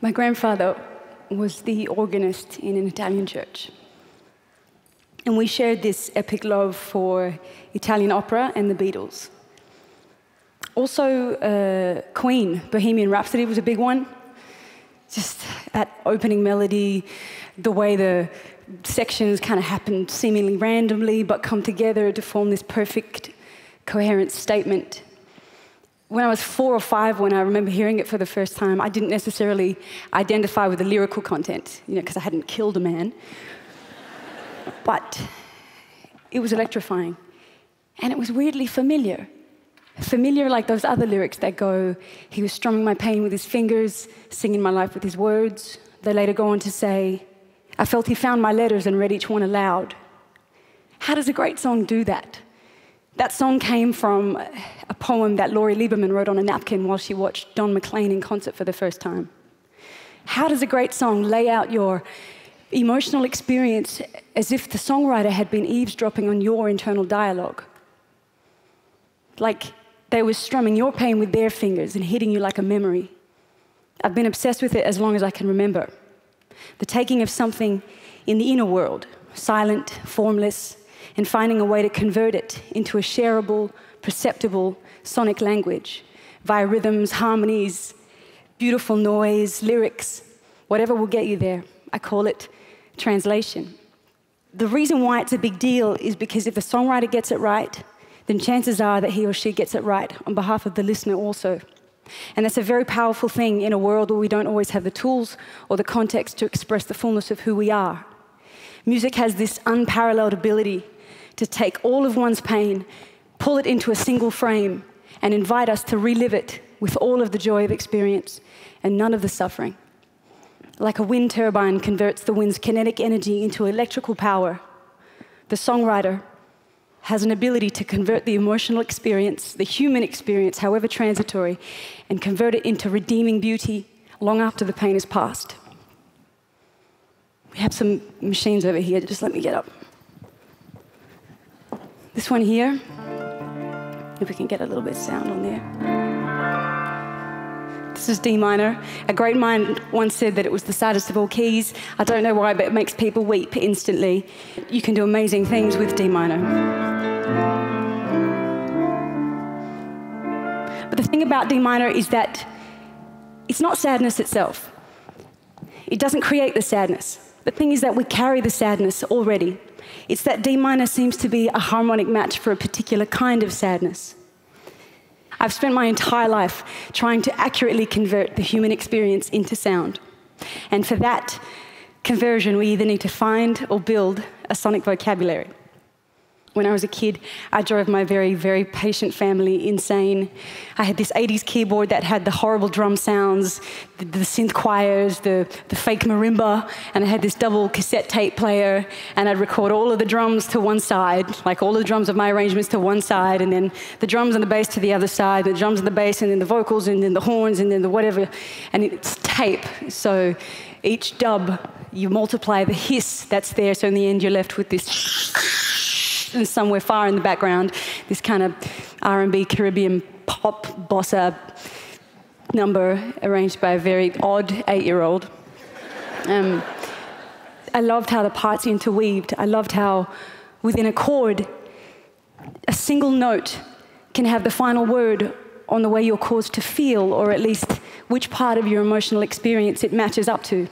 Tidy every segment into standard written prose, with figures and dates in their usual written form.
My grandfather was the organist in an Italian church. And we shared this epic love for Italian opera and the Beatles. Also, Queen, Bohemian Rhapsody was a big one. Just that opening melody, the way the sections kind of happened seemingly randomly but come together to form this perfect, coherent statement. When I was 4 or 5, when I remember hearing it for the first time, I didn't necessarily identify with the lyrical content, because I hadn't killed a man. But it was electrifying. And it was weirdly familiar. Familiar like those other lyrics that go, he was strumming my pain with his fingers, singing my life with his words. They later go on to say, I felt he found my letters and read each one aloud. How does a great song do that? That song came from a poem that Laurie Lieberman wrote on a napkin while she watched Don McLean in concert for the first time. How does a great song lay out your emotional experience as if the songwriter had been eavesdropping on your internal dialogue? Like they were strumming your pain with their fingers and hitting you like a memory. I've been obsessed with it as long as I can remember. The taking of something in the inner world, silent, formless, and finding a way to convert it into a shareable, perceptible sonic language via rhythms, harmonies, beautiful noise, lyrics, whatever will get you there. I call it translation. The reason why it's a big deal is because if the songwriter gets it right, then chances are that he or she gets it right on behalf of the listener also. And that's a very powerful thing in a world where we don't always have the tools or the context to express the fullness of who we are. Music has this unparalleled ability to take all of one's pain, pull it into a single frame, and invite us to relive it with all of the joy of experience and none of the suffering. Like a wind turbine converts the wind's kinetic energy into electrical power, the songwriter has an ability to convert the emotional experience, the human experience, however transitory, and convert it into redeeming beauty long after the pain is past. We have some machines over here, just let me get up. This one here, if we can get a little bit of sound on there. This is D minor. A great mind once said that it was the saddest of all keys. I don't know why, but it makes people weep instantly. You can do amazing things with D minor. But the thing about D minor is that it's not sadness itself. It doesn't create the sadness. The thing is that we carry the sadness already. It's that D minor seems to be a harmonic match for a particular kind of sadness. I've spent my entire life trying to accurately convert the human experience into sound. And for that conversion, we either need to find or build a sonic vocabulary. When I was a kid, I drove my very, very patient family insane. I had this 80s keyboard that had the horrible drum sounds, the synth choirs, the fake marimba, and I had this double cassette tape player, and I'd record all of the drums to one side, like all of the drums of my arrangements to one side, and then the drums and the bass to the other side, the drums and the bass, and then the vocals, and then the horns, and then the whatever, and it's tape. So each dub, you multiply the hiss that's there, so in the end you're left with this and somewhere far in the background, this kind of R&B Caribbean pop bossa number arranged by a very odd 8-year-old. I loved how the parts interweaved. I loved how within a chord, a single note can have the final word on the way you're caused to feel, or at least which part of your emotional experience it matches up to.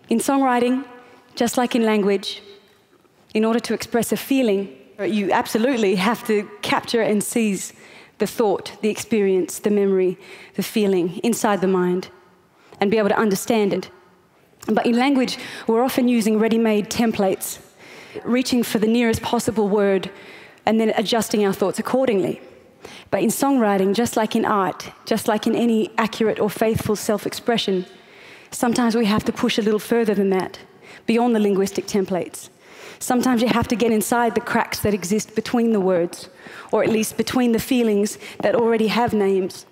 In songwriting, just like in language, in order to express a feeling, you absolutely have to capture and seize the thought, the experience, the memory, the feeling inside the mind, and be able to understand it. But in language, we're often using ready-made templates, reaching for the nearest possible word, and then adjusting our thoughts accordingly. But in songwriting, just like in art, just like in any accurate or faithful self-expression, sometimes we have to push a little further than that, beyond the linguistic templates. Sometimes you have to get inside the cracks that exist between the words, or at least between the feelings that already have names.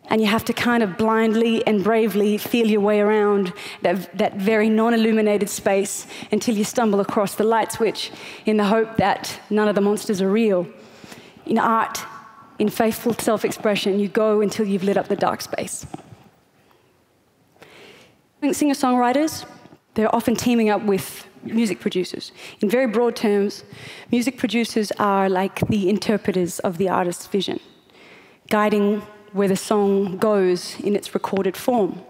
And you have to kind of blindly and bravely feel your way around that very non-illuminated space until you stumble across the light switch in the hope that none of the monsters are real. In art, in faithful self-expression, you go until you've lit up the dark space. Singer-songwriters, they're often teaming up with music producers. In very broad terms, music producers are like the interpreters of the artist's vision, guiding where the song goes in its recorded form.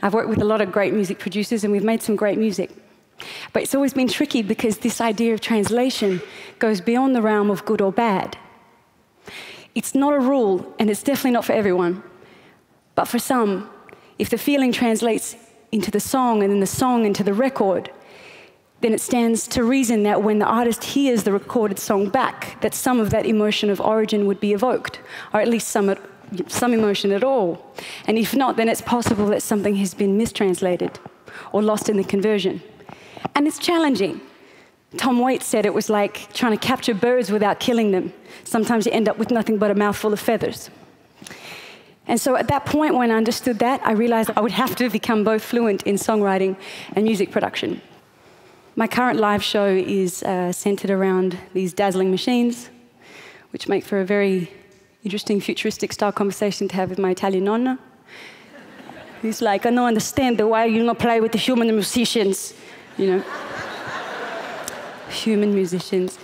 I've worked with a lot of great music producers and we've made some great music. But it's always been tricky because this idea of translation goes beyond the realm of good or bad. It's not a rule, and it's definitely not for everyone. But for some, if the feeling translates into the song and then the song into the record, then it stands to reason that when the artist hears the recorded song back, that some of that emotion of origin would be evoked, or at least some emotion at all. And if not, then it's possible that something has been mistranslated or lost in the conversion. And it's challenging. Tom Waits said it was like trying to capture birds without killing them. Sometimes you end up with nothing but a mouthful of feathers. And so at that point, when I understood that, I realized I would have to become both fluent in songwriting and music production. My current live show is centered around these dazzling machines, which make for a very interesting futuristic style conversation to have with my Italian nonna. He's like, I don't understand why you not play with the human musicians, you know. Human musicians.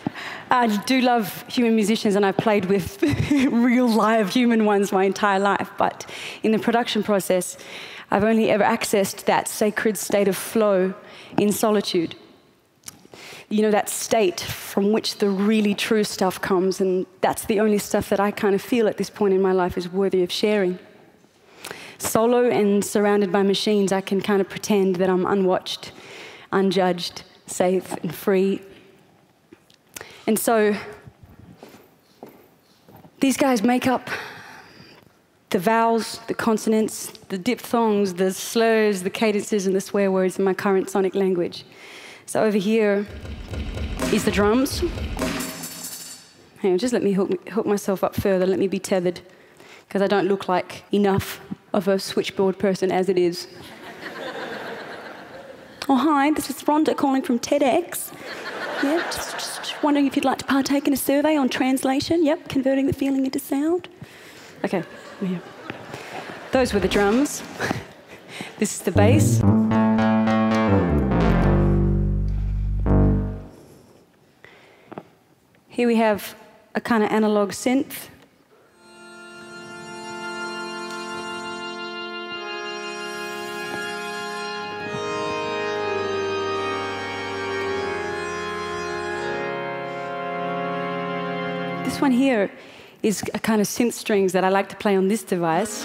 I do love human musicians, and I've played with real live human ones my entire life, but in the production process, I've only ever accessed that sacred state of flow in solitude. You know, that state from which the really true stuff comes, and that's the only stuff that I kind of feel at this point in my life is worthy of sharing. Solo and surrounded by machines, I can kind of pretend that I'm unwatched, unjudged, safe and free. And so these guys make up the vowels, the consonants, the diphthongs, the slurs, the cadences, and the swear words in my current sonic language. So over here is the drums. Hang on, just let me hook myself up further. Let me be tethered, because I don't look like enough of a switchboard person as it is. Oh, hi, this is Rhonda calling from TEDx. Yeah, just wondering if you'd like to partake in a survey on translation. Yep, converting the feeling into sound. Okay, yeah. Those were the drums. This is the bass. Here we have a kind of analog synth. This one here is a kind of synth strings that I like to play on this device,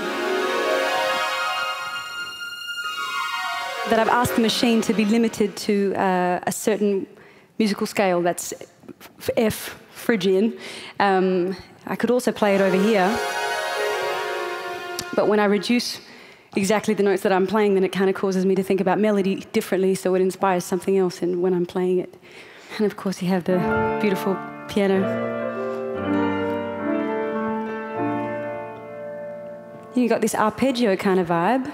that I've asked the machine to be limited to a certain musical scale that's F, Phrygian. I could also play it over here, but when I reduce exactly the notes that I'm playing, then it kind of causes me to think about melody differently, so it inspires something else when I'm playing it. And of course you have the beautiful piano. You got this arpeggio kind of vibe.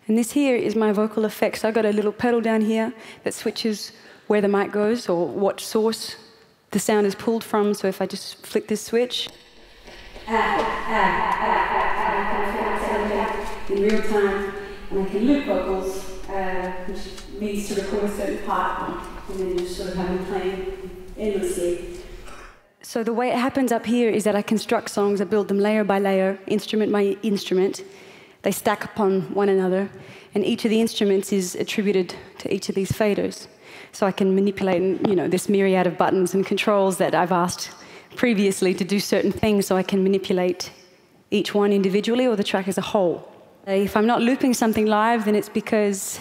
And this here is my vocal effects. So I've got a little pedal down here that switches where the mic goes or what source the sound is pulled from. So if I just flick this switch, in real time, and I can loop vocals, which means to record a certain part, and then just sort of have them playing endlessly. So the way it happens up here is that I construct songs, I build them layer by layer, instrument by instrument. They stack upon one another, and each of the instruments is attributed to each of these faders. So I can manipulate, you know, this myriad of buttons and controls that I've asked previously to do certain things, so I can manipulate each one individually or the track as a whole. If I'm not looping something live, then it's because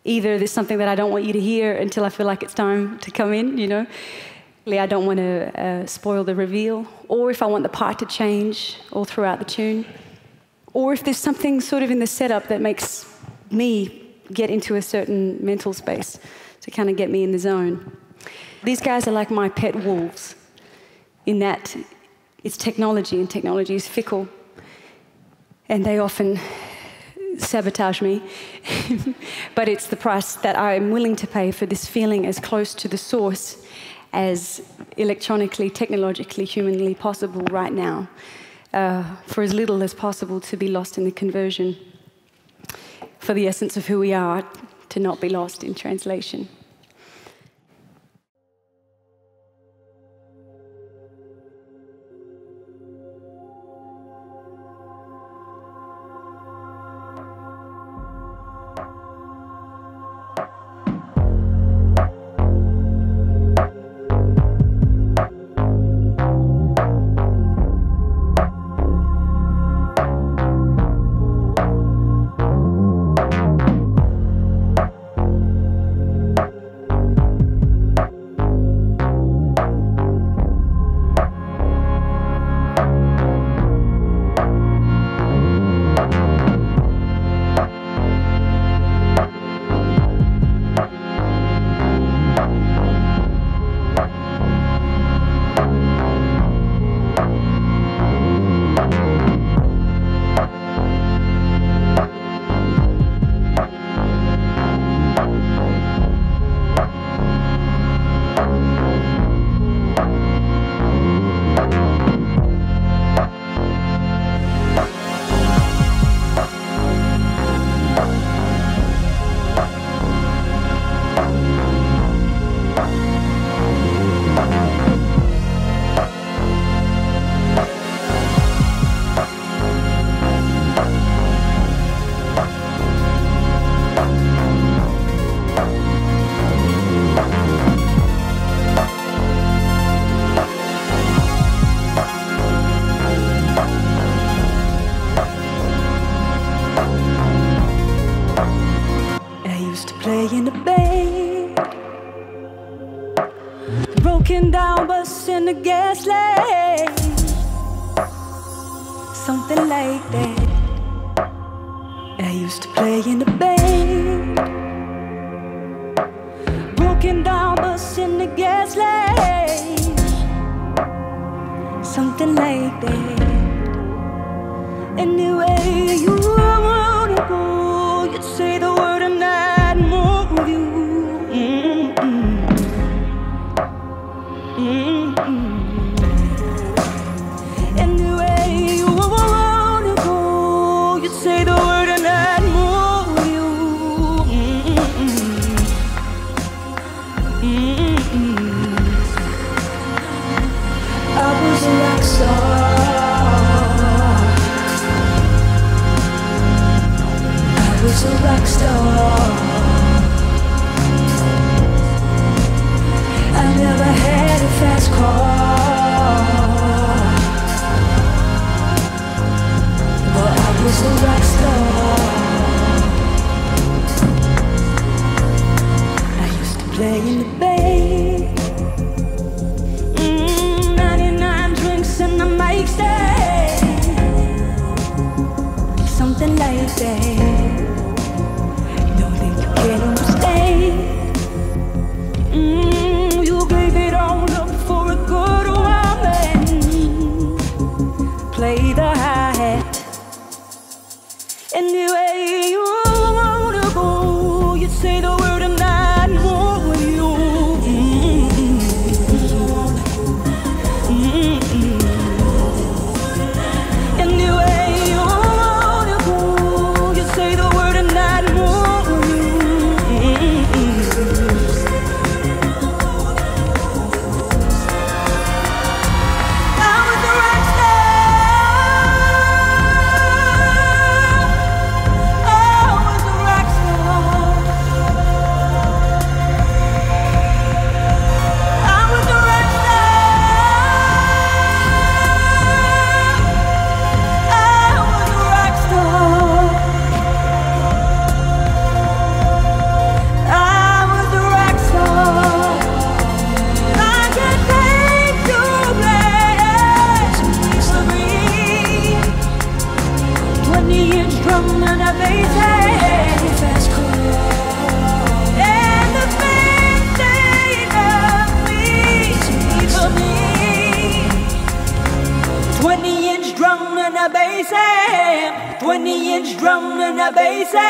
either there's something that I don't want you to hear until I feel like it's time to come in, you know. I don't want to spoil the reveal, or if I want the part to change all throughout the tune, or if there's something sort of in the setup that makes me get into a certain mental space to kind of get me in the zone. These guys are like my pet wolves, in that it's technology, and technology is fickle. And they often sabotage me. But it's the price that I'm willing to pay for this feeling as close to the source as electronically, technologically, humanly possible right now, for as little as possible to be lost in the conversion, for the essence of who we are to not be lost in translation. In the bed, broken down bus in the gas lane, something like that. I used to play in the bed, broken down bus in the gas lane, something like that. Anyway you wanna go, you'd say the word and I'd move with you. Anyway you wanna go, you'd say the word and I'd move with you. I was a rock star, I was a rock star. I never had a fast car, but I was a rock star. I used to play in the bay, 99 drinks and a mic stand, something like that. Don't think you can understand. You gave it all up for a good woman. Play the hi-hat. Anyway you wanna go, you say the word and I'd move with you.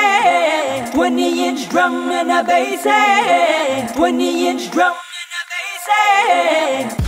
hey. 20-inch drum and a bass, hey. 20-inch drum and a bass, hey.